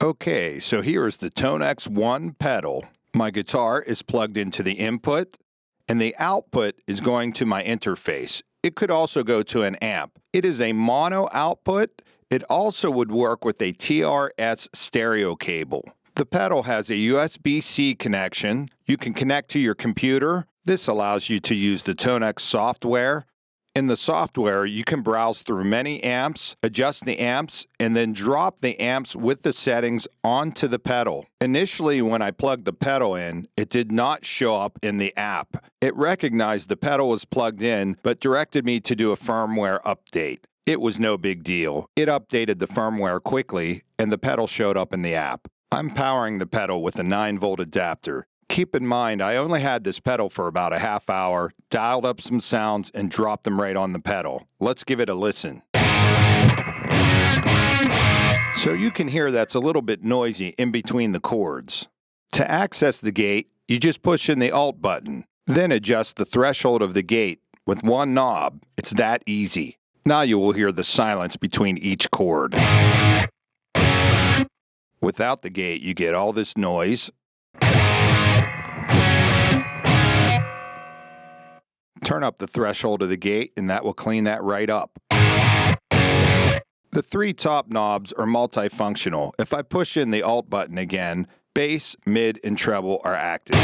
Okay, so here is the TONEX One pedal. My guitar is plugged into the input, and the output is going to my interface. It could also go to an amp. It is a mono output. It also would work with a TRS stereo cable. The pedal has a USB-C connection. You can connect to your computer. This allows you to use the TONEX software. In the software, you can browse through many amps, adjust the amps, and then drop the amps with the settings onto the pedal. Initially, when I plugged the pedal in, it did not show up in the app. It recognized the pedal was plugged in, but directed me to do a firmware update. It was no big deal. It updated the firmware quickly, and the pedal showed up in the app. I'm powering the pedal with a 9-volt adapter. Keep in mind, I only had this pedal for about a half hour, dialed up some sounds, and dropped them right on the pedal. Let's give it a listen. So you can hear that's a little bit noisy in between the chords. To access the gate, you just push in the Alt button, then adjust the threshold of the gate with one knob. It's that easy. Now you will hear the silence between each chord. Without the gate, you get all this noise. Turn up the threshold of the gate, and that will clean that right up. The 3 top knobs are multifunctional. If I push in the Alt button again, bass, mid, and treble are active.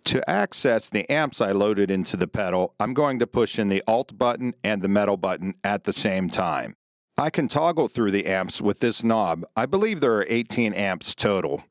To access the amps I loaded into the pedal, I'm going to push in the Alt button and the metal button at the same time. I can toggle through the amps with this knob. I believe there are 18 amps total.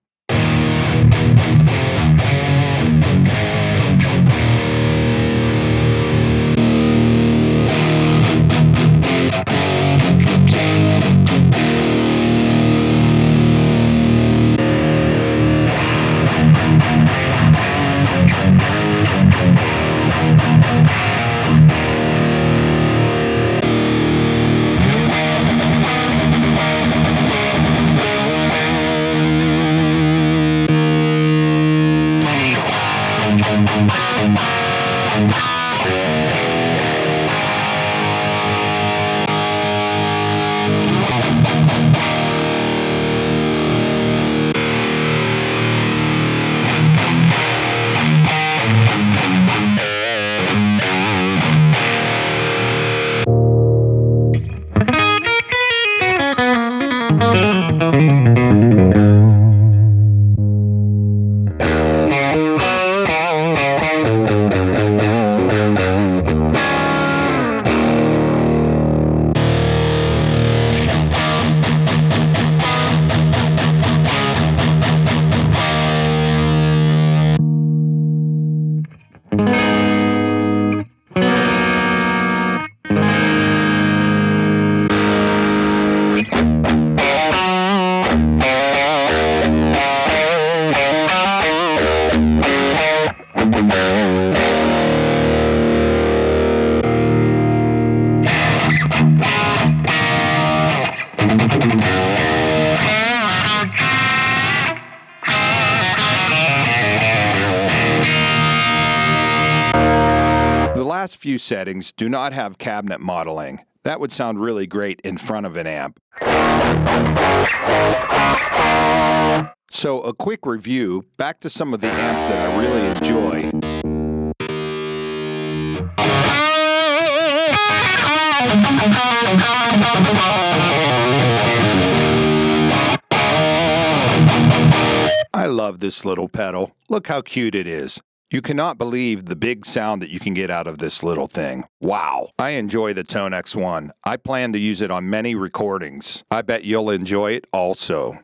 The last few settings do not have cabinet modeling. That would sound really great in front of an amp. So a quick review, back to some of the amps that I really enjoy. I love this little pedal. Look how cute it is. You cannot believe the big sound that you can get out of this little thing. Wow. I enjoy the TONEX One. I plan to use it on many recordings. I bet you'll enjoy it also.